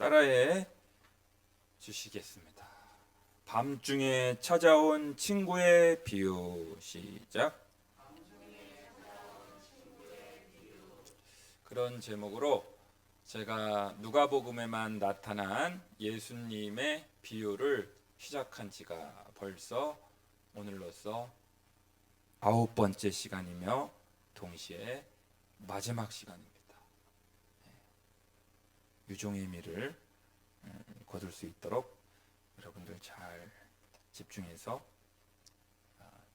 따라해 주시겠습니다. 밤중에 찾아온 친구의 비유. 시작. 그런 제목으로 제가 누가복음에만 나타난 예수님의 비유를 시작한 지가 벌써 오늘로써 9번째 시간이며 동시에 마지막 시간입니다. 유종의 미를 거둘 수 있도록 여러분들 잘 집중해서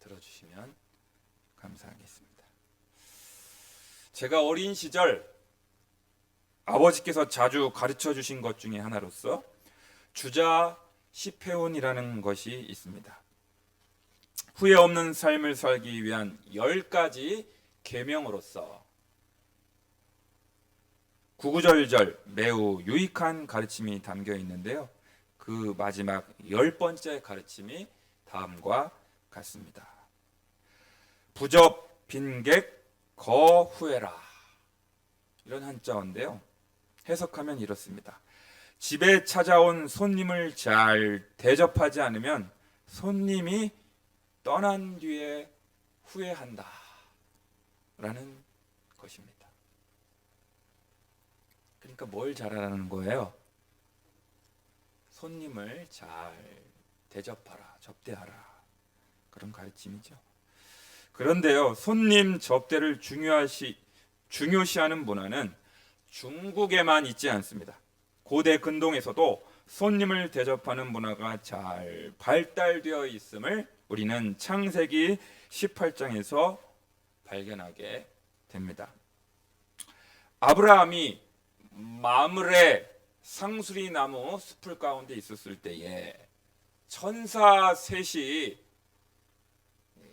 들어주시면 감사하겠습니다. 제가 어린 시절 아버지께서 자주 가르쳐 주신 것 중에 하나로서 주자 시페온이라는 것이 있습니다. 후회 없는 삶을 살기 위한 10가지 계명으로서 구구절절 매우 유익한 가르침이 담겨 있는데요. 그 마지막 10번째 가르침이 다음과 같습니다. 부접 빈객 거후해라. 이런 한자어인데요. 해석하면 이렇습니다. 집에 찾아온 손님을 잘 대접하지 않으면 손님이 떠난 뒤에 후회한다. 라는 것입니다. 그러니까 뭘 잘하라는 거예요? 손님을 잘 대접하라, 접대하라. 그런 가르침이죠. 그런데요, 손님 접대를 중요시하는 문화는 중국에만 있지 않습니다. 고대 근동에서도 손님을 대접하는 문화가 잘 발달되어 있음을 우리는 창세기 18장에서 발견하게 됩니다. 아브라함이 마므레 상수리 나무 숲을 가운데 있었을 때에 천사 셋이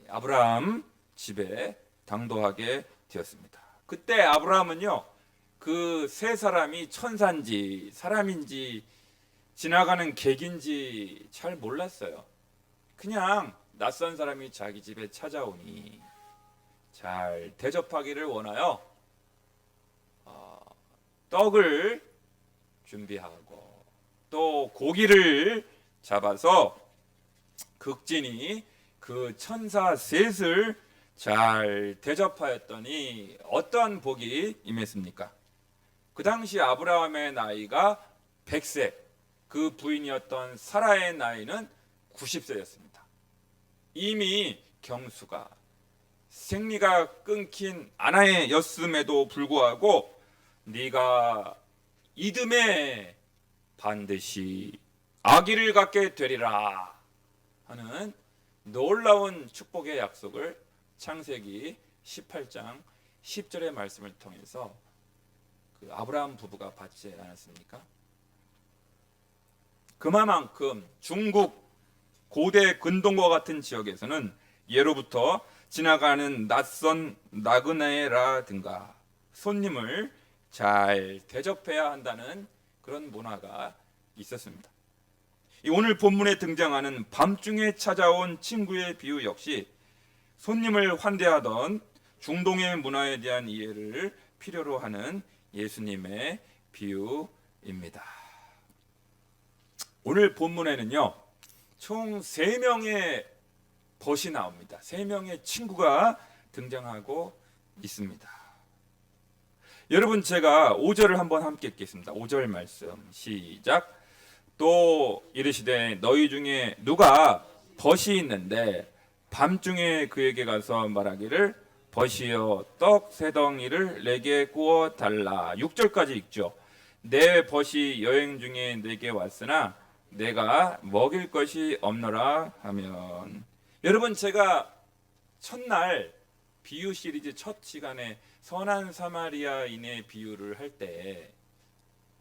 아브라함 집에 당도하게 되었습니다. 그때 아브라함은요, 그 세 사람이 천사인지 사람인지 지나가는 객인지 잘 몰랐어요. 그냥 낯선 사람이 자기 집에 찾아오니 잘 대접하기를 원하여 떡을 준비하고 또 고기를 잡아서 극진히 그 천사 셋을 잘 대접하였더니 어떠한 복이 임했습니까? 그 당시 아브라함의 나이가 100세, 그 부인이었던 사라의 나이는 90세였습니다. 이미 경수가 생리가 끊긴 아내였음에도 불구하고 네가 이듬해 반드시 아기를 갖게 되리라 하는 놀라운 축복의 약속을 창세기 18장 10절의 말씀을 통해서 그 아브라함 부부가 받지 않았습니까? 그만큼 중국 고대 근동과 같은 지역에서는 예로부터 지나가는 낯선 나그네라든가 손님을 잘 대접해야 한다는 그런 문화가 있었습니다. 오늘 본문에 등장하는 밤중에 찾아온 친구의 비유 역시 손님을 환대하던 중동의 문화에 대한 이해를 필요로 하는 예수님의 비유입니다. 오늘 본문에는요, 총 3명의 벗이 나옵니다. 3명의 친구가 등장하고 있습니다. 여러분, 제가 5절을 한번 함께 읽겠습니다. 5절 말씀 시작. 또 이르시되 너희 중에 누가 벗이 있는데 밤중에 그에게 가서 말하기를 벗이여 떡 3덩이를 내게 구워 달라. 6절까지 읽죠. 내 벗이 여행 중에 내게 왔으나 내가 먹일 것이 없노라 하면. 여러분, 제가 첫날 비유 시리즈 첫 시간에 선한 사마리아인의 비유를 할 때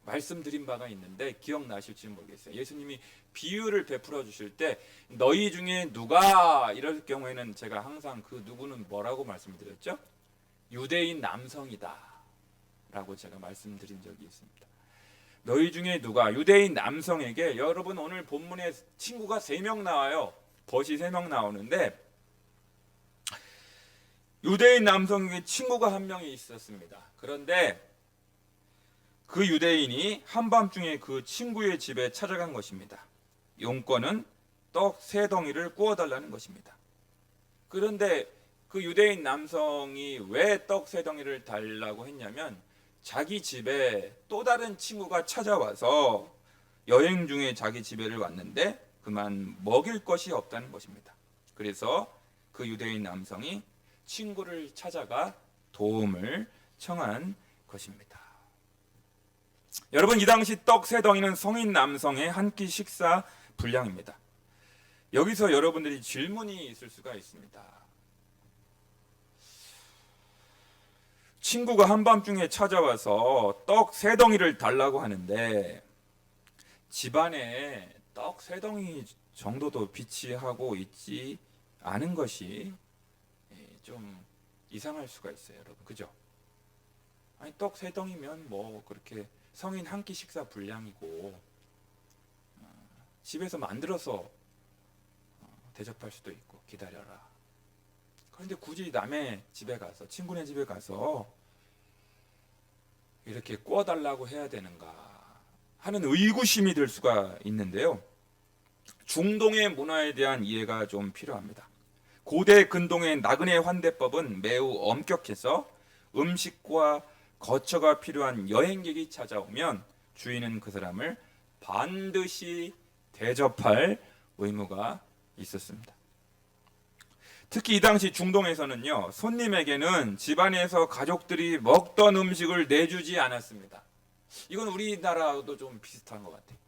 말씀드린 바가 있는데 기억나실지 모르겠어요. 예수님이 비유를 베풀어 주실 때 너희 중에 누가 이럴 경우에는 제가 항상 그 누구는 뭐라고 말씀드렸죠? 유대인 남성이다 라고 제가 말씀드린 적이 있습니다. 너희 중에 누가, 유대인 남성에게, 여러분 오늘 본문에 친구가 3명 나와요. 벗이 3명 나오는데 유대인 남성에게 친구가 한 명이 있었습니다. 그런데 그 유대인이 한밤중에 그 친구의 집에 찾아간 것입니다. 용건은 떡 3덩이를 구워달라는 것입니다. 그런데 그 유대인 남성이 왜 떡 3덩이를 달라고 했냐면 자기 집에 또 다른 친구가 찾아와서 여행 중에 자기 집에를 왔는데 그만 먹일 것이 없다는 것입니다. 그래서 그 유대인 남성이 친구를 찾아가 도움을 청한 것입니다. 여러분, 이 당시 떡 3덩이는 성인 남성의 한 끼 식사 분량입니다. 여기서 여러분들이 질문이 있을 수가 있습니다. 친구가 한밤중에 찾아와서 떡 3덩이를 달라고 하는데 집안에 떡 3덩이 정도도 비치하고 있지 않은 것이 좀 이상할 수가 있어요, 여러분. 그죠? 아니, 떡 3덩이면 뭐 그렇게 성인 한 끼 식사 분량이고 집에서 만들어서 대접할 수도 있고 기다려라. 그런데 굳이 남의 집에 가서, 친구네 집에 가서 이렇게 구워달라고 해야 되는가 하는 의구심이 들 수가 있는데요. 중동의 문화에 대한 이해가 좀 필요합니다. 고대 근동의 나그네 환대법은 매우 엄격해서 음식과 거처가 필요한 여행객이 찾아오면 주인은 그 사람을 반드시 대접할 의무가 있었습니다. 특히 이 당시 중동에서는요, 손님에게는 집안에서 가족들이 먹던 음식을 내주지 않았습니다. 이건 우리나라도 좀 비슷한 것 같아요.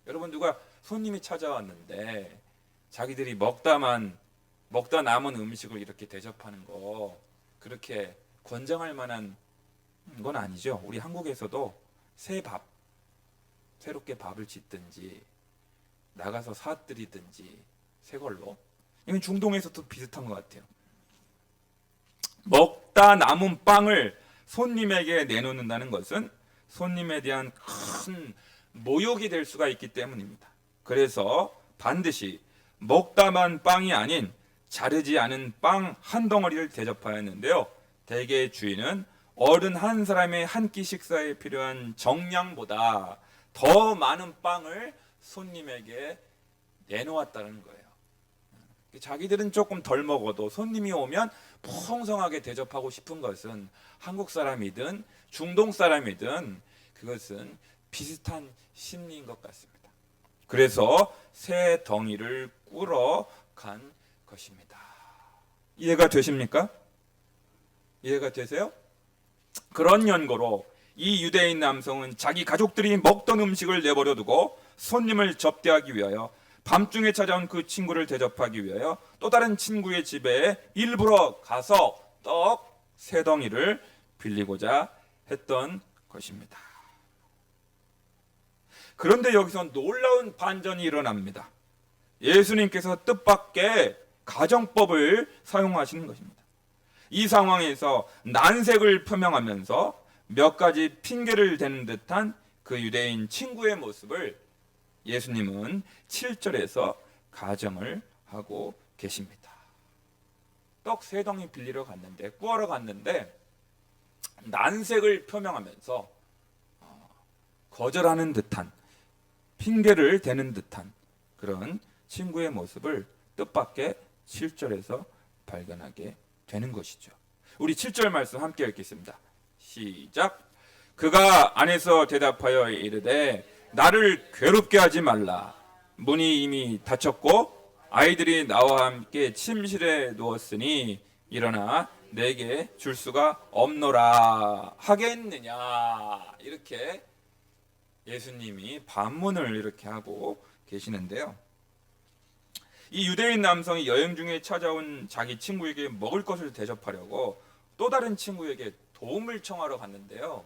여러분, 누가 손님이 찾아왔는데 자기들이 먹다 남은 음식을 이렇게 대접하는 거 그렇게 권장할 만한 건 아니죠. 우리 한국에서도 새롭게 밥을 짓든지 나가서 사드리든지 새 걸로. 이건 중동에서도 비슷한 것 같아요. 먹다 남은 빵을 손님에게 내놓는다는 것은 손님에 대한 큰 모욕이 될 수가 있기 때문입니다. 그래서 반드시 먹다만 빵이 아닌 자르지 않은 빵 한 덩어리를 대접하였는데요. 대개 주인은 어른 한 사람의 한 끼 식사에 필요한 정량보다 더 많은 빵을 손님에게 내놓았다는 거예요. 자기들은 조금 덜 먹어도 손님이 오면 풍성하게 대접하고 싶은 것은 한국 사람이든 중동 사람이든 그것은 비슷한 심리인 것 같습니다. 그래서 3덩이를 꾸러 간 것입니다. 이해가 되십니까? 이해가 되세요? 그런 연고로 이 유대인 남성은 자기 가족들이 먹던 음식을 내버려 두고 손님을 접대하기 위하여 밤중에 찾아온 그 친구를 대접하기 위하여 또 다른 친구의 집에 일부러 가서 떡 3덩이를 빌리고자 했던 것입니다. 그런데 여기서 놀라운 반전이 일어납니다. 예수님께서 뜻밖의 가정법을 사용하시는 것입니다. 이 상황에서 난색을 표명하면서 몇 가지 핑계를 대는 듯한 그 유대인 친구의 모습을 예수님은 7절에서 가정을 하고 계십니다. 떡 3덩이 빌리러 갔는데, 구하러 갔는데 난색을 표명하면서 거절하는 듯한, 핑계를 대는 듯한 그런 친구의 모습을 뜻밖의 7절에서 발견하게 되는 것이죠. 우리 7절 말씀 함께 읽겠습니다. 시작. 그가 안에서 대답하여 이르되 나를 괴롭게 하지 말라. 문이 이미 닫혔고 아이들이 나와 함께 침실에 누웠으니 일어나 내게 줄 수가 없노라 하겠느냐. 이렇게 예수님이 반문을 이렇게 하고 계시는데요. 이 유대인 남성이 여행 중에 찾아온 자기 친구에게 먹을 것을 대접하려고 또 다른 친구에게 도움을 청하러 갔는데요.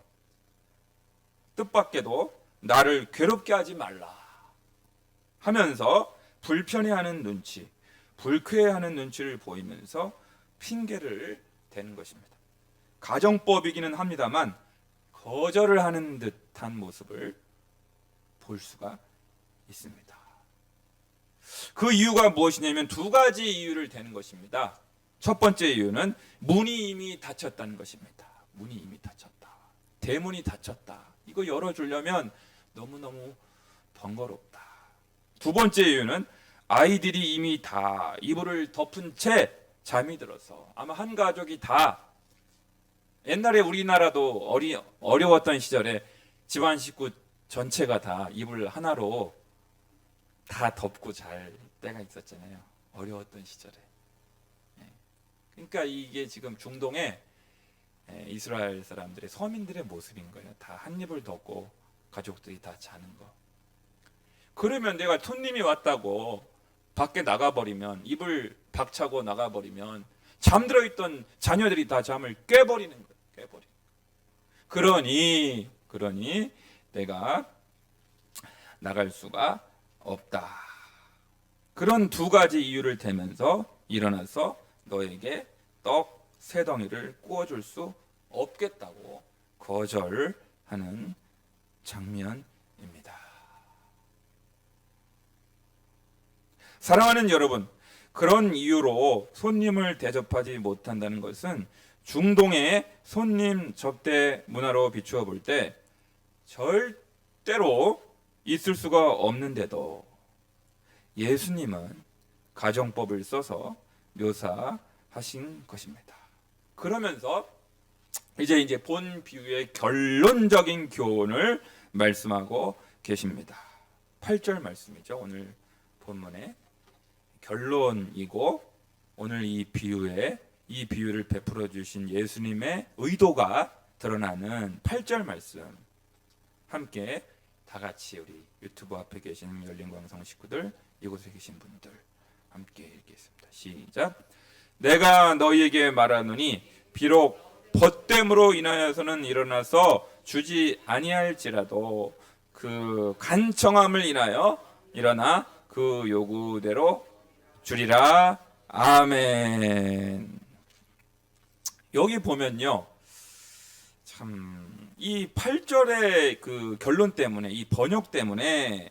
뜻밖에도 나를 괴롭게 하지 말라 하면서 불편해하는 눈치, 불쾌해하는 눈치를 보이면서 핑계를 대는 것입니다. 가정법이기는 합니다만 거절을 하는 듯한 모습을 볼 수가 있습니다. 그 이유가 무엇이냐면 2가지 이유를 대는 것입니다. 첫 번째 이유는 문이 이미 닫혔다는 것입니다. 문이 이미 닫혔다. 대문이 닫혔다. 이거 열어주려면 너무너무 번거롭다. 두 번째 이유는 아이들이 이미 다 이불을 덮은 채 잠이 들어서 아마 한 가족이 다 옛날에 우리나라도 어려웠던 시절에 집안 식구 전체가 다 이불 하나로 다 덮고 잘 때가 있었잖아요. 어려웠던 시절에. 그러니까 이게 지금 중동의 이스라엘 사람들의 서민들의 모습인 거예요. 다 한 이불 덮고 가족들이 다 자는 거. 그러면 내가 손님이 왔다고 밖에 나가버리면 이불 박차고 나가버리면 잠들어 있던 자녀들이 다 잠을 깨버리는 거예요. 그러니 내가 나갈 수가 없다. 그런 두 가지 이유를 대면서 일어나서 너에게 떡 세 덩이를 구워줄 수 없겠다고 거절하는 장면입니다. 사랑하는 여러분, 그런 이유로 손님을 대접하지 못한다는 것은 중동의 손님 접대 문화로 비추어 볼 때 절대로 있을 수가 없는데도 예수님은 가정법을 써서 묘사하신 것입니다. 그러면서 이제 본 비유의 결론적인 교훈을 말씀하고 계십니다. 8절 말씀이죠. 오늘 본문의 결론이고 오늘 이 비유를 베풀어 주신 예수님의 의도가 드러나는 8절 말씀 함께 다 같이 우리 유튜브 앞에 계신 열린광성 식구들, 이곳에 계신 분들 함께 읽겠습니다. 시작. 내가 너희에게 말하노니 비록 벗됨으로 인하여서는 일어나서 주지 아니할지라도 그 간청함을 인하여 일어나 그 요구대로 주리라. 아멘. 여기 보면요, 참 이 8절의 그 결론 때문에, 이 번역 때문에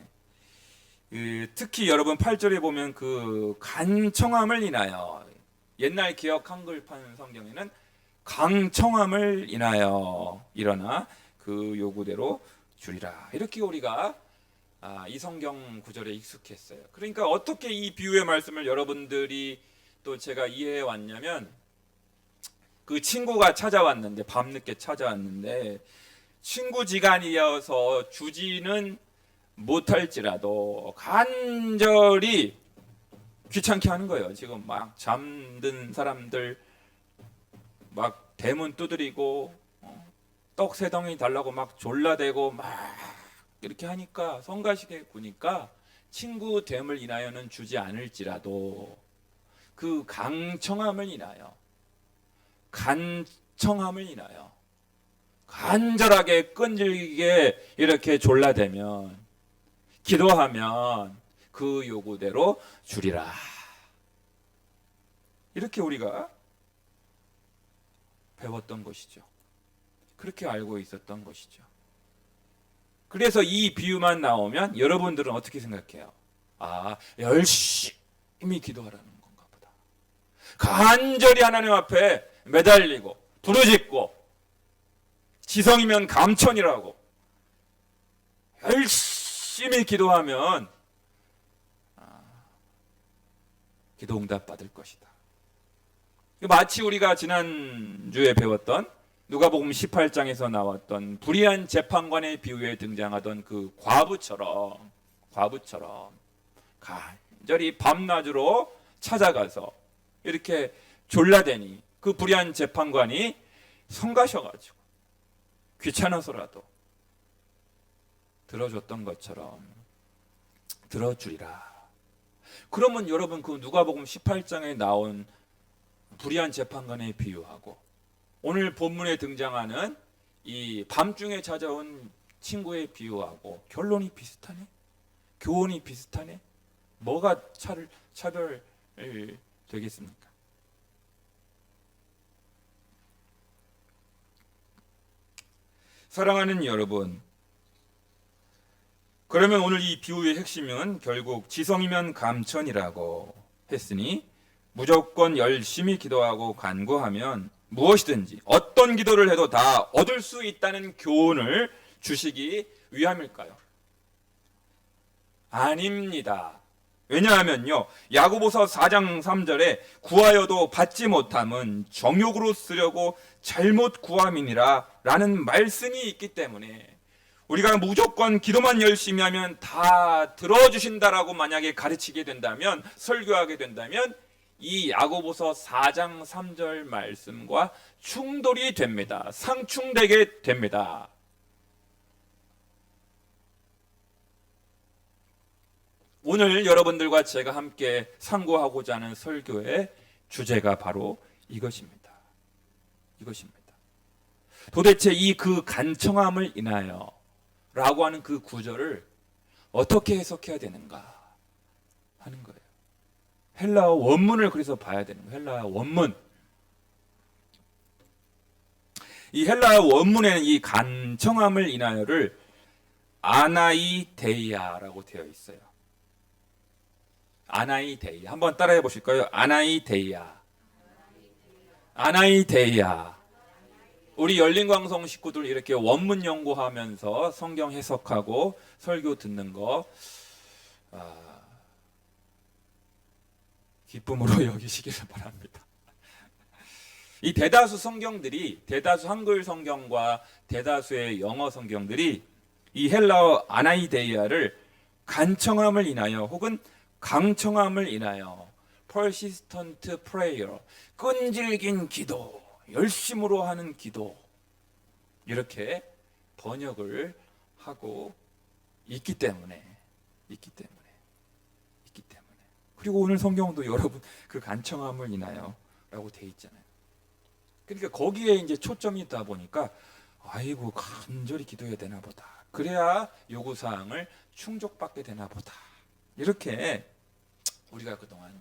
특히 여러분 8절에 보면 그 간청함을 인하여, 옛날 기억 한글판 성경에는 강청함을 인하여 일어나 그 요구대로 주리라, 이렇게 우리가 이 성경 구절에 익숙했어요. 그러니까 어떻게 이 비유의 말씀을 여러분들이 또 제가 이해해 왔냐면, 그 친구가 찾아왔는데, 밤늦게 찾아왔는데 친구지간이어서 주지는 못할지라도 간절히 귀찮게 하는 거예요. 지금 막 잠든 사람들 막 대문 두드리고 떡 세 덩이 달라고 막 졸라대고 막 이렇게 하니까, 성가시게 구니까 친구 됨을 인하여는 주지 않을지라도 그 간청함을 인하여 간절하게 끈질기게 이렇게 졸라대면, 기도하면 그 요구대로 주리라. 이렇게 우리가 배웠던 것이죠. 그렇게 알고 있었던 것이죠. 그래서 이 비유만 나오면 여러분들은 어떻게 생각해요? 열심히 기도하라는 건가 보다. 간절히 하나님 앞에 매달리고 부르짖고 지성이면 감천이라고 열심히 기도하면 기도 응답 받을 것이다. 마치 우리가 지난주에 배웠던 누가복음 18장에서 나왔던 불의한 재판관의 비유에 등장하던 그 과부처럼 간절히 밤낮으로 찾아가서 이렇게 졸라대니 그 불의한 재판관이 성가셔가지고 귀찮아서라도 들어줬던 것처럼 들어주리라. 그러면 여러분, 그 누가복음 18장에 나온 불의한 재판관의 비유하고 오늘 본문에 등장하는 이 밤중에 찾아온 친구의 비유하고 결론이 비슷하네? 교훈이 비슷하네? 뭐가 차별 되겠습니까? 사랑하는 여러분, 그러면 오늘 이 비유의 핵심은 결국 지성이면 감천이라고 했으니 무조건 열심히 기도하고 간구하면 무엇이든지 어떤 기도를 해도 다 얻을 수 있다는 교훈을 주시기 위함일까요? 아닙니다. 왜냐하면요, 야고보서 4장 3절에 구하여도 받지 못함은 정욕으로 쓰려고 잘못 구함이니라 라는 말씀이 있기 때문에 우리가 무조건 기도만 열심히 하면 다 들어주신다라고 만약에 가르치게 된다면, 설교하게 된다면 이 야고보서 4장 3절 말씀과 충돌이 됩니다. 상충되게 됩니다. 오늘 여러분들과 제가 함께 상고하고자 하는 설교의 주제가 바로 이것입니다. 이것입니다. 도대체 이 그 간청함을 인하여 라고 하는 그 구절을 어떻게 해석해야 되는가 하는 거예요. 헬라어 원문을 그래서 봐야 되는 거예요. 헬라어 원문. 이 헬라어 원문에는 이 간청함을 인하여를 아나이데이아라고 되어 있어요. 아나이데이아. 한번 따라해 보실까요? 아나이데이아. 아나이데이아. 우리 열린광성 식구들 이렇게 원문 연구하면서 성경 해석하고 설교 듣는 거 기쁨으로 여기시기를 바랍니다. 이 대다수 성경들이, 대다수 한글 성경과 대다수의 영어 성경들이 이 헬라어 아나이데이아를 간청함을 인하여 혹은 강청함을 인하여 persistent prayer, 끈질긴 기도, 열심으로 하는 기도, 이렇게 번역을 하고 있기 때문에 그리고 오늘 성경도 여러분 그 간청함을 인하여 라고 돼 있잖아요. 그러니까 거기에 이제 초점이 있다 보니까 아이고 간절히 기도해야 되나 보다, 그래야 요구사항을 충족받게 되나 보다, 이렇게 우리가 그동안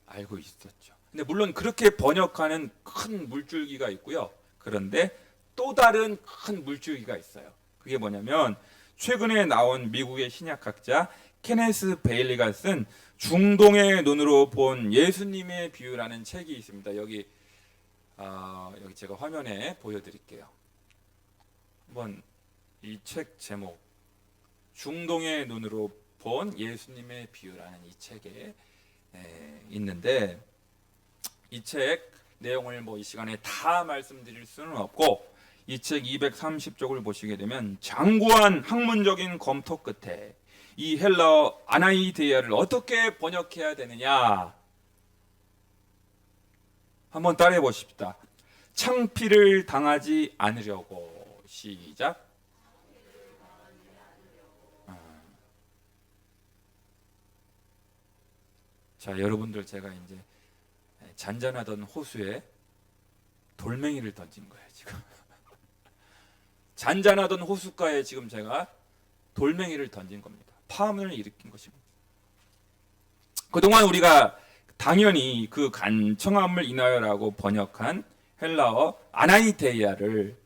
알고 있었죠. 근데 물론 그렇게 번역하는 큰 물줄기가 있고요. 그런데 또 다른 큰 물줄기가 있어요. 그게 뭐냐면 최근에 나온 미국의 신약학자 케네스 베일리가 쓴 중동의 눈으로 본 예수님의 비유라는 책이 있습니다. 여기 제가 화면에 보여드릴게요. 한번 이 책 제목, 중동의 눈으로 본 예수님의 비유라는 이 책에 있는데, 이 책 내용을 이 시간에 다 말씀드릴 수는 없고, 이 책 230쪽을 보시게 되면 장구한 학문적인 검토 끝에 이 헬라어 아나이데이아를 어떻게 번역해야 되느냐 한번 따라해 보십시다. 창피를 당하지 않으려고. 시작. 자, 여러분들, 제가 이제 잔잔하던 호수에 돌멩이를 던진 거예요, 지금. 잔잔하던 호숫가에 지금 제가 돌멩이를 던진 겁니다. 파문을 일으킨 것입니다. 그동안 우리가 당연히 그 간청함을 인하여라고 번역한 헬라어 아나이데이아를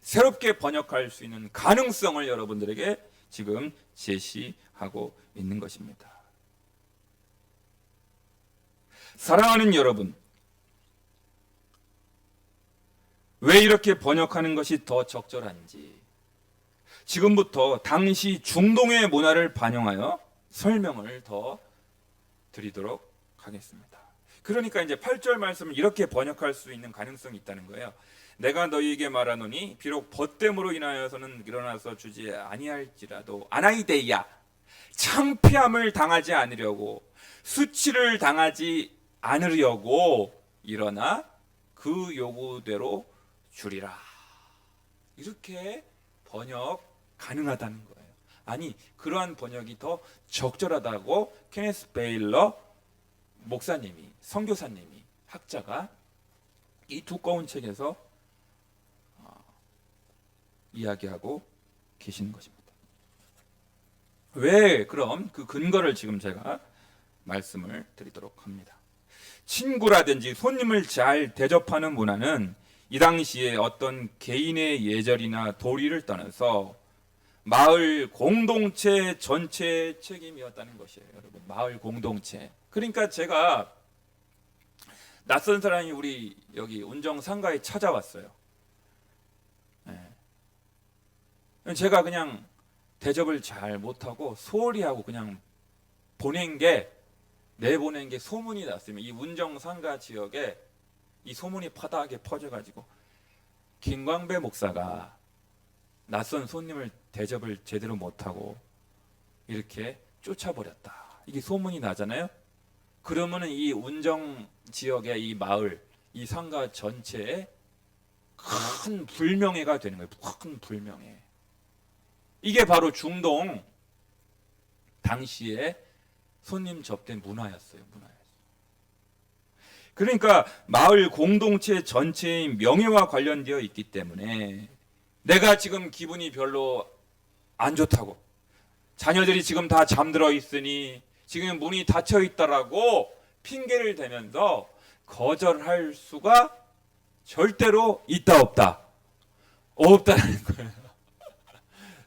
새롭게 번역할 수 있는 가능성을 여러분들에게 지금 제시하고 있는 것입니다. 사랑하는 여러분, 왜 이렇게 번역하는 것이 더 적절한지 지금부터 당시 중동의 문화를 반영하여 설명을 더 드리도록 하겠습니다. 그러니까 이제 8절 말씀을 이렇게 번역할 수 있는 가능성이 있다는 거예요. 내가 너희에게 말하노니 비록 벗됨으로 인하여서는 일어나서 주지 아니할지라도 아나이데이아, 창피함을 당하지 않으려고, 수치를 당하지 않으려고 일어나 그 요구대로 주리라. 이렇게 번역 가능하다는 거예요. 아니, 그러한 번역이 더 적절하다고 케네스 베일러 목사님이, 선교사님이, 학자가 이 두꺼운 책에서 이야기하고 계시는 것입니다. 왜 그럼 그 근거를 지금 제가 말씀을 드리도록 합니다. 친구라든지 손님을 잘 대접하는 문화는 이 당시에 어떤 개인의 예절이나 도리를 떠나서 마을 공동체 전체의 책임이었다는 것이에요, 여러분. 마을 공동체. 그러니까 제가 낯선 사람이 우리 여기 운정 상가에 찾아왔어요. 제가 그냥 대접을 잘 못하고 소홀히 하고 그냥 내보낸 게 소문이 났으면 이 운정 상가 지역에 이 소문이 파다하게 퍼져가지고 김광배 목사가 낯선 손님을 대접을 제대로 못하고 이렇게 쫓아버렸다. 이게 소문이 나잖아요. 그러면은 이 운정 지역의 이 마을, 이 상가 전체에 큰 불명예가 되는 거예요. 큰 불명예. 이게 바로 중동 당시에 손님 접대 문화였어요. 그러니까 마을 공동체 전체의 명예와 관련되어 있기 때문에 내가 지금 기분이 별로 안 좋다고, 자녀들이 지금 다 잠들어 있으니 지금 문이 닫혀 있다라고 핑계를 대면서 거절할 수가 절대로 있다 없다? 없다는 거예요.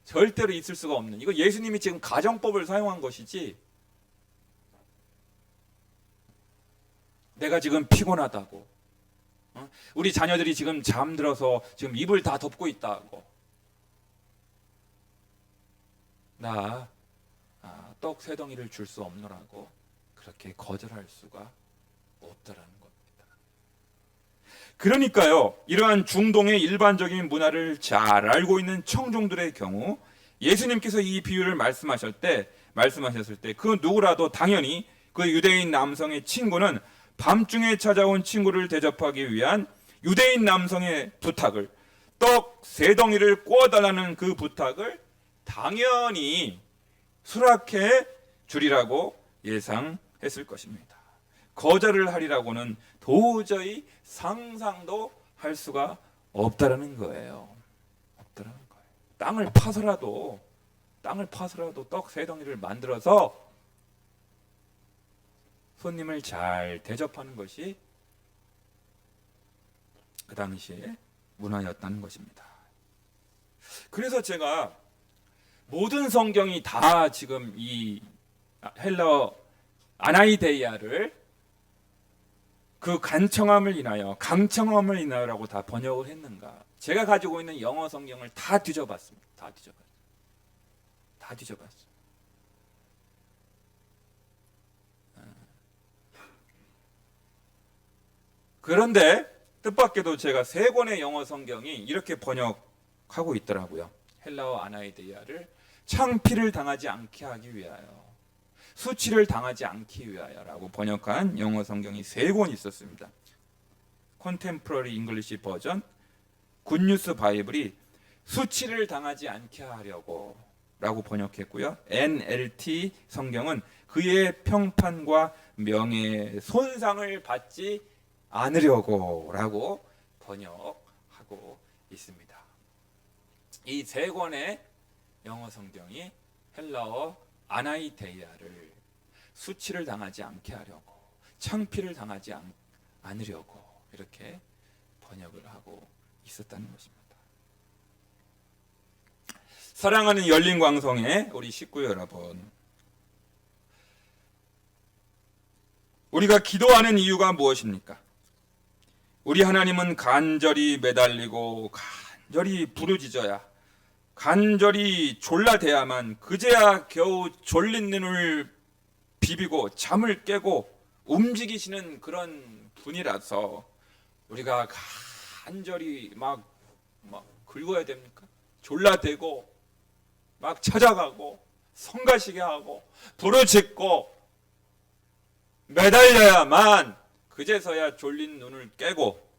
절대로 있을 수가 없는, 이거 예수님이 지금 가정법을 사용한 것이지, 내가 지금 피곤하다고, 우리 자녀들이 지금 잠들어서 지금 입을 다 덮고 있다고, 나 떡 세 덩이를 줄 수 없노라고 그렇게 거절할 수가 없다라는 겁니다. 그러니까요, 이러한 중동의 일반적인 문화를 잘 알고 있는 청중들의 경우 예수님께서 이 비유를 말씀하셨을 때 그 누구라도 당연히 그 유대인 남성의 친구는 밤중에 찾아온 친구를 대접하기 위한 유대인 남성의 부탁을, 떡 세 덩이를 구워달라는 그 부탁을 당연히 수락해 주리라고 예상했을 것입니다. 거절을 하리라고는 도저히 상상도 할 수가 없다라는 거예요. 땅을 파서라도 떡 세 덩이를 만들어서 손님을 잘 대접하는 것이 그 당시에 문화였다는 것입니다. 그래서 제가 모든 성경이 다 지금 이 헬라어 아나이데이아를 그 강청함을 인하여라고 다 번역을 했는가? 제가 가지고 있는 영어 성경을 다 뒤져봤습니다. 다 뒤져봤어요. 그런데 뜻밖에도 제가 세 권의 영어 성경이 이렇게 번역하고 있더라고요. 헬라어 아나이데이아를 창피를 당하지 않게 하기 위하여, 수치를 당하지 않기 위하여라고 번역한 영어 성경이 세 권 있었습니다. 컨템포러리 잉글리시 버전, 굿뉴스 바이블이 수치를 당하지 않게 하려고 라고 번역했고요. NLT 성경은 그의 평판과 명예의 손상을 받지 않으려고 라고 번역하고 있습니다. 이 세 권의 영어 성경이 헬라어 아나이데이아를 수치를 당하지 않게 하려고, 창피를 당하지 않으려고 이렇게 번역을 하고 있었다는 것입니다. 사랑하는 열린광성의 우리 식구 여러분, 우리가 기도하는 이유가 무엇입니까? 우리 하나님은 간절히 매달리고 간절히 부르짖어야, 간절히 졸라대야만 그제야 겨우 졸린 눈을 비비고 잠을 깨고 움직이시는 그런 분이라서 우리가 간절히 막 긁어야 됩니까? 졸라대고 막 찾아가고 성가시게 하고 부르짖고 매달려야만 그제서야 졸린 눈을 깨고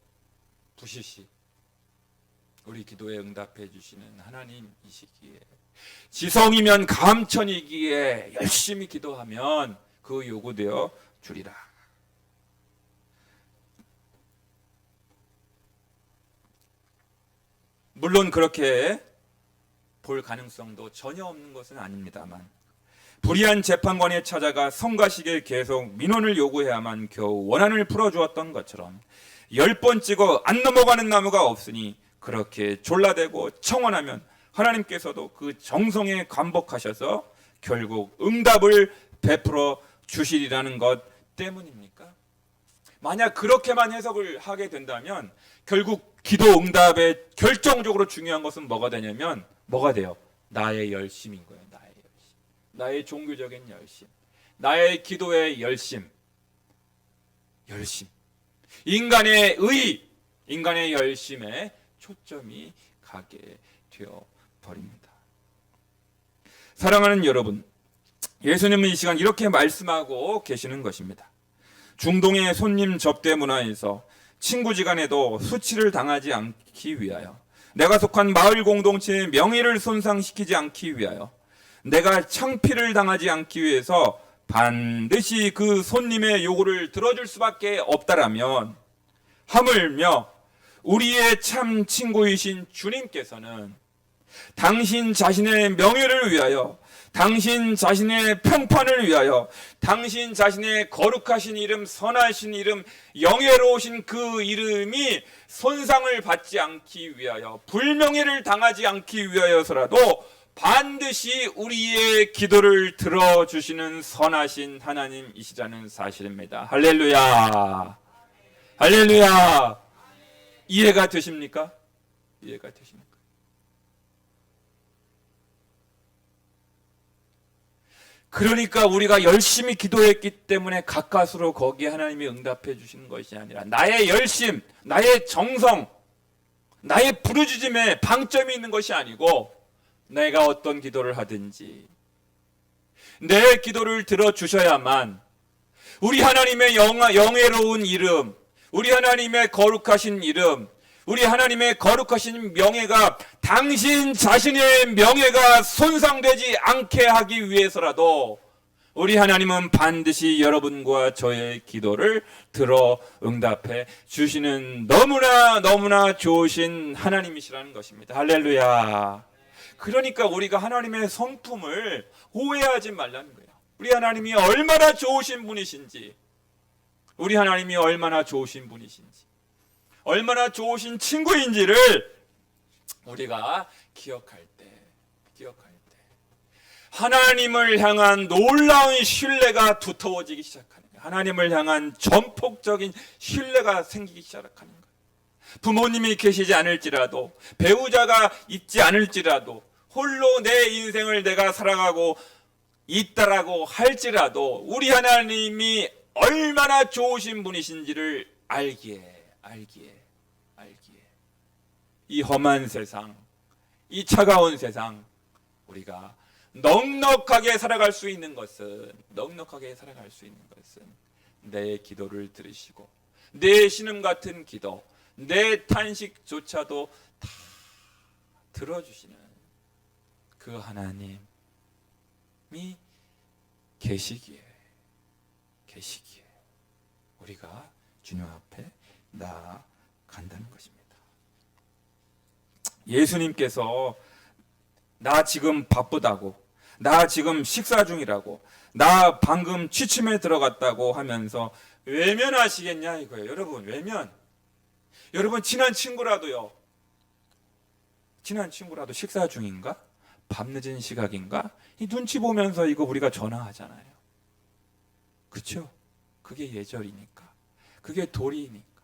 부시시 우리 기도에 응답해 주시는 하나님이시기에, 지성이면 감천이기에 열심히 기도하면 그 요구되어 주리라. 물론 그렇게 볼 가능성도 전혀 없는 것은 아닙니다만, 불의한 재판관에 찾아가 성가시게 계속 민원을 요구해야만 겨우 원한을 풀어주었던 것처럼 10번 찍어 안 넘어가는 나무가 없으니 그렇게 졸라대고 청원하면 하나님께서도 그 정성에 감복하셔서 결국 응답을 베풀어 주시리라는 것 때문입니까? 만약 그렇게만 해석을 하게 된다면 결국 기도 응답에 결정적으로 중요한 것은 뭐가 되냐면 뭐가 돼요? 나의 열심인 거예요. 나의 열심. 나의 종교적인 열심. 나의 기도의 열심. 열심. 인간의 의, 인간의 열심에 초점이 가게 되어 버립니다. 사랑하는 여러분, 예수님은 이 시간 이렇게 말씀하고 계시는 것입니다. 중동의 손님 접대 문화에서 친구지간에도 수치를 당하지 않기 위하여, 내가 속한 마을 공동체의 명예를 손상시키지 않기 위하여, 내가 창피를 당하지 않기 위해서 반드시 그 손님의 요구를 들어줄 수밖에 없다라면, 하물며 우리의 참 친구이신 주님께서는 당신 자신의 명예를 위하여, 당신 자신의 평판을 위하여, 당신 자신의 거룩하신 이름, 선하신 이름, 영예로우신 그 이름이 손상을 받지 않기 위하여, 불명예를 당하지 않기 위하여서라도 반드시 우리의 기도를 들어주시는 선하신 하나님이시라는 사실입니다. 할렐루야. 할렐루야. 이해가 되십니까? 이해가 되십니까? 그러니까 우리가 열심히 기도했기 때문에 가까스로 거기에 하나님이 응답해 주시는 것이 아니라, 나의 열심, 나의 정성, 나의 부르짖음에 방점이 있는 것이 아니고, 내가 어떤 기도를 하든지 내 기도를 들어주셔야만 우리 하나님의 영예로운 이름, 우리 하나님의 거룩하신 이름, 우리 하나님의 거룩하신 명예가, 당신 자신의 명예가 손상되지 않게 하기 위해서라도 우리 하나님은 반드시 여러분과 저의 기도를 들어 응답해 주시는 너무나 좋으신 하나님이시라는 것입니다. 할렐루야. 그러니까 우리가 하나님의 성품을 오해하지 말라는 거예요. 우리 하나님이 얼마나 좋으신 분이신지, 우리 하나님이 얼마나 좋으신 분이신지, 얼마나 좋으신 친구인지를 우리가 기억할 때 하나님을 향한 놀라운 신뢰가 두터워지기 시작하는 거예요. 하나님을 향한 전폭적인 신뢰가 생기기 시작하는 거예요. 부모님이 계시지 않을지라도, 배우자가 있지 않을지라도, 홀로 내 인생을 내가 살아가고 있다라고 할지라도 우리 하나님이 얼마나 좋으신 분이신지를 알기에 이 험한 세상, 이 차가운 세상, 우리가 넉넉하게 살아갈 수 있는 것은 내 기도를 들으시고, 내 신음 같은 기도, 내 탄식조차도 다 들어주시는 그 하나님이 계시기에 우리가 주님 앞에 나아간다는 것입니다. 예수님께서 나 지금 바쁘다고, 나 지금 식사 중이라고, 나 방금 취침에 들어갔다고 하면서 외면하시겠냐 이거예요. 여러분, 외면. 여러분, 친한 친구라도 식사 중인가? 밤늦은 시각인가? 이 눈치 보면서 이거 우리가 전화하잖아요. 그렇죠? 그게 예절이니까, 그게 도리이니까.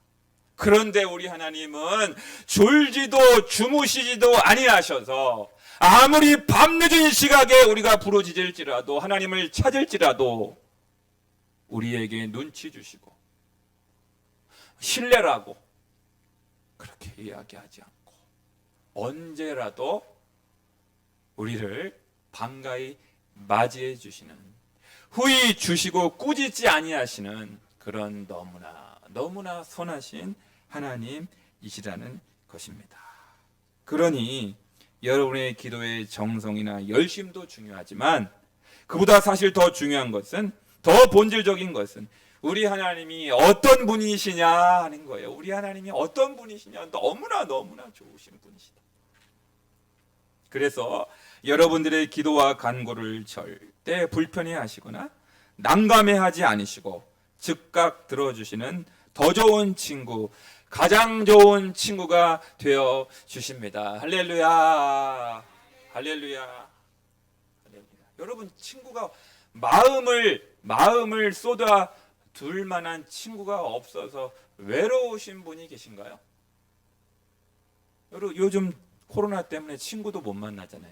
그런데 우리 하나님은 졸지도 주무시지도 아니하셔서, 아무리 밤늦은 시각에 우리가 부르짖을지라도, 하나님을 찾을지라도 우리에게 눈치 주시고 신뢰라고 그렇게 이야기하지 않고 언제라도 우리를 반가이 맞이해 주시는, 후히 주시고 꾸짖지 아니하시는 그런 너무나 선하신 하나님이시라는 것입니다. 그러니 여러분의 기도의 정성이나 열심도 중요하지만, 그보다 사실 더 중요한 것은, 더 본질적인 것은 우리 하나님이 어떤 분이시냐 하는 거예요. 우리 하나님이 어떤 분이시냐, 너무나 좋으신 분이시다. 그래서 여러분들의 기도와 간구를 절대 불편해하시거나 난감해하지 않으시고 즉각 들어주시는 더 좋은 친구, 가장 좋은 친구가 되어 주십니다. 할렐루야. 여러분, 친구가 마음을 쏟아 둘 만한 친구가 없어서 외로우신 분이 계신가요? 여러분, 요즘 코로나 때문에 친구도 못 만나잖아요.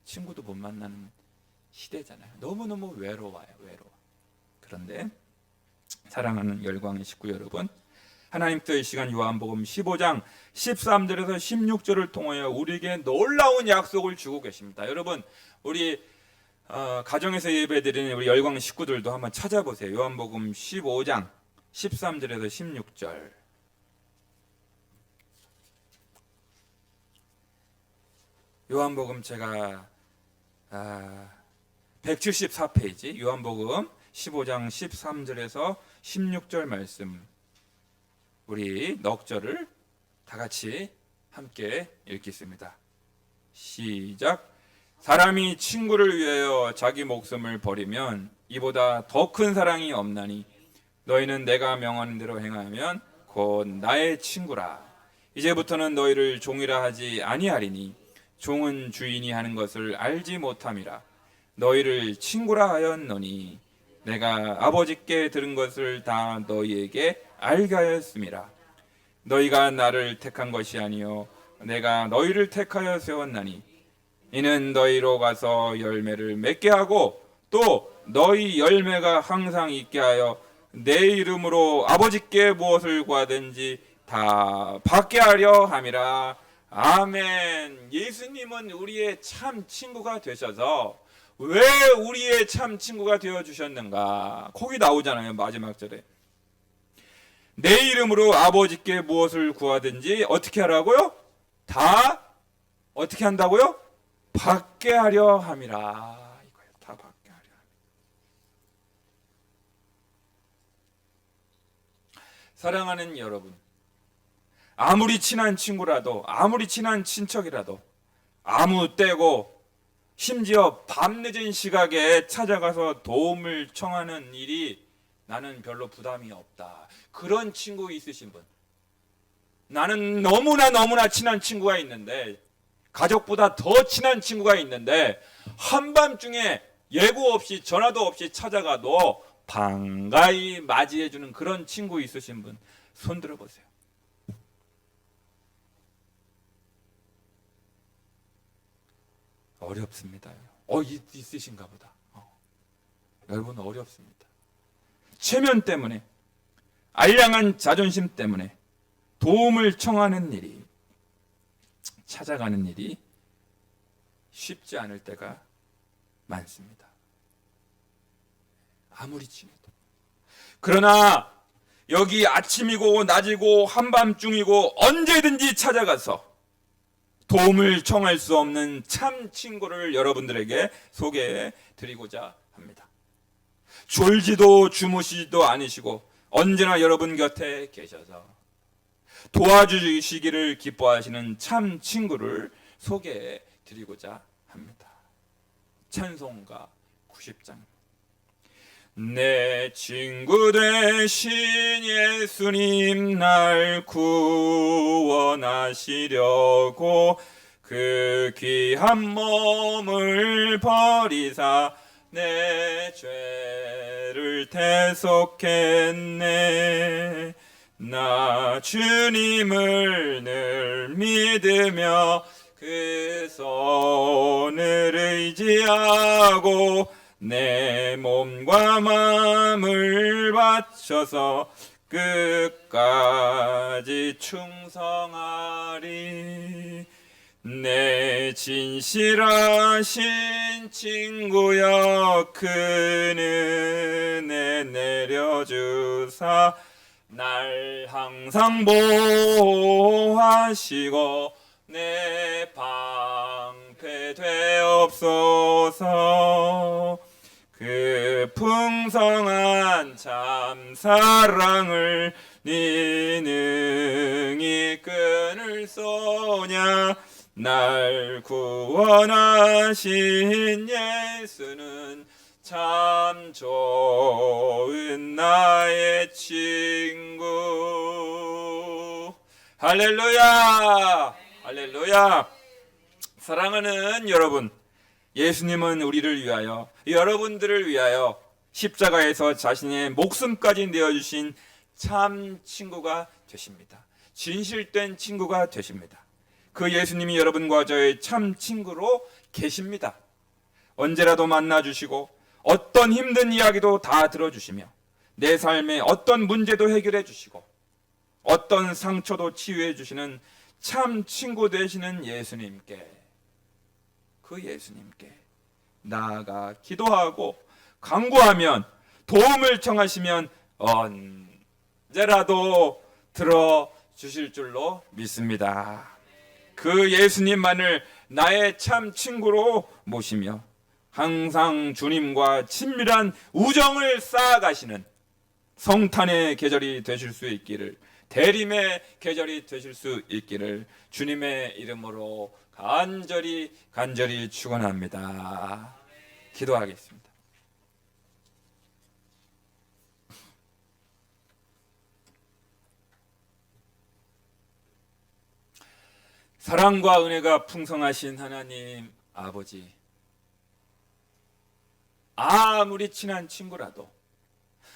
친구도 못 만나는 시대잖아요. 너무너무 외로워요. 그런데 사랑하는 열광의 식구 여러분, 하나님께서 이 시간 요한복음 15장 13절에서 16절을 통하여 우리에게 놀라운 약속을 주고 계십니다. 여러분, 우리 가정에서 예배드리는 우리 열광의 식구들도 한번 찾아보세요. 요한복음 15장 13절에서 16절. 요한복음 제가 174페이지 요한복음 15장 13절에서 16절 말씀, 우리 넉 절을 다 같이 함께 읽겠습니다. 시작. 사람이 친구를 위하여 자기 목숨을 버리면 이보다 더 큰 사랑이 없나니 너희는 내가 명하는 대로 행하면 곧 나의 친구라. 이제부터는 너희를 종이라 하지 아니하리니 종은 주인이 하는 것을 알지 못함이라. 너희를 친구라 하였노니 내가 아버지께 들은 것을 다 너희에게 알게 하였음이라. 너희가 나를 택한 것이 아니요 내가 너희를 택하여 세웠나니 이는 너희로 가서 열매를 맺게 하고 또 너희 열매가 항상 있게 하여 내 이름으로 아버지께 무엇을 구하든지 다 받게 하려 함이라. 아멘. 예수님은 우리의 참 친구가 되셔서 왜 우리의 참 친구가 되어주셨는가? 거기 나오잖아요. 마지막 절에 내 이름으로 아버지께 무엇을 구하든지 어떻게 하라고요? 다 어떻게 한다고요? 받게 하려 함이라. 이거예요. 다 받게 하려 함이라. 사랑하는 여러분, 아무리 친한 친구라도, 아무리 친한 친척이라도 아무 때고 심지어 밤늦은 시각에 찾아가서 도움을 청하는 일이 나는 별로 부담이 없다. 그런 친구 있으신 분? 나는 너무나 친한 친구가 있는데, 가족보다 더 친한 친구가 있는데 한밤중에 예고 없이 전화도 없이 찾아가도 반가이 맞이해주는 그런 친구 있으신 분 손 들어보세요. 어렵습니다. 있으신가 보다. 여러분 어렵습니다. 체면 때문에, 알량한 자존심 때문에 도움을 청하는 일이, 찾아가는 일이 쉽지 않을 때가 많습니다. 아무리 친해도. 그러나 여기 아침이고 낮이고 한밤중이고 언제든지 찾아가서 도움을 청할 수 없는 참 친구를 여러분들에게 소개해 드리고자 합니다. 졸지도 주무시지도 않으시고 언제나 여러분 곁에 계셔서 도와주시기를 기뻐하시는 참 친구를 소개해 드리고자 합니다. 찬송가 90장. 내 친구 되신 예수님 날 구원하시려고 그 귀한 몸을 버리사 내 죄를 대속했네. 나 주님을 늘 믿으며 그 손을 의지하고 내 몸과 마음을 바쳐서 끝까지 충성하리. 내 진실하신 친구여 큰 은혜 내려주사 날 항상 보호하시고 내 방패 되옵소서. 그 풍성한 참 사랑을 니 능히 끊을 소냐. 날 구원하신 예수는 참 좋은 나의 친구. 할렐루야, 할렐루야. 사랑하는 여러분, 예수님은 우리를 위하여, 여러분들을 위하여 십자가에서 자신의 목숨까지 내어주신 참 친구가 되십니다. 진실된 친구가 되십니다. 그 예수님이 여러분과 저의 참 친구로 계십니다. 언제라도 만나주시고 어떤 힘든 이야기도 다 들어주시며 내 삶의 어떤 문제도 해결해 주시고 어떤 상처도 치유해 주시는 참 친구 되시는 예수님께, 그 예수님께 나아가 기도하고 간구하면, 도움을 청하시면 언제라도 들어주실 줄로 믿습니다. 그 예수님만을 나의 참 친구로 모시며 항상 주님과 친밀한 우정을 쌓아가시는 성탄의 계절이 되실 수 있기를, 대림의 계절이 되실 수 있기를 주님의 이름으로 간절히 축원합니다. 기도하겠습니다. 사랑과 은혜가 풍성하신 하나님 아버지, 아무리 친한 친구라도,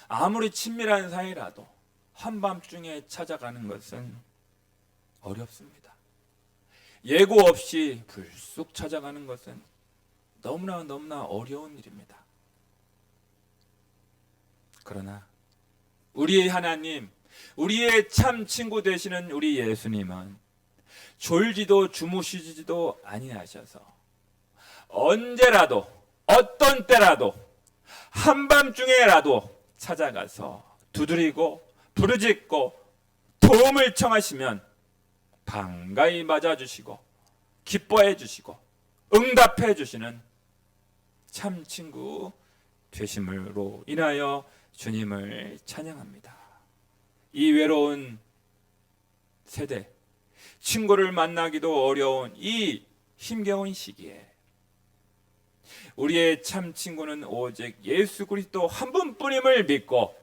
아무리 친밀한 사이라도 한밤중에 찾아가는 것은 어렵습니다. 예고 없이 불쑥 찾아가는 것은 너무나 어려운 일입니다. 그러나 우리의 하나님, 우리의 참 친구 되시는 우리 예수님은 졸지도 주무시지도 아니하셔서 언제라도, 어떤 때라도, 한밤중에라도 찾아가서 두드리고 부르짖고 도움을 청하시면 반가이 맞아주시고 기뻐해 주시고 응답해 주시는 참 친구 되심으로 인하여 주님을 찬양합니다. 이 외로운 세대, 친구를 만나기도 어려운 이 힘겨운 시기에 우리의 참 친구는 오직 예수 그리스도 한 분뿐임을 믿고,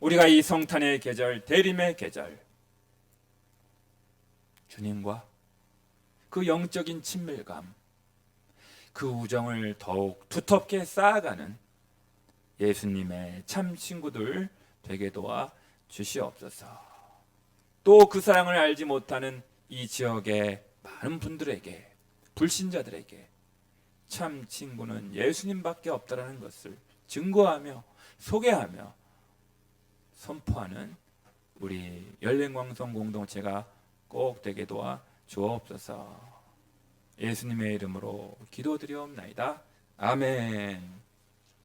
우리가 이 성탄의 계절, 대림의 계절, 주님과 그 영적인 친밀감, 그 우정을 더욱 두텁게 쌓아가는 예수님의 참 친구들 되게 도와 주시옵소서. 또 그 사랑을 알지 못하는 이 지역의 많은 분들에게, 불신자들에게 참 친구는 예수님밖에 없다라는 것을 증거하며 소개하며 선포하는 우리 열린광성 공동체가 꼭 되게 도와 주옵소서. 예수님의 이름으로 기도드리옵나이다. 아멘.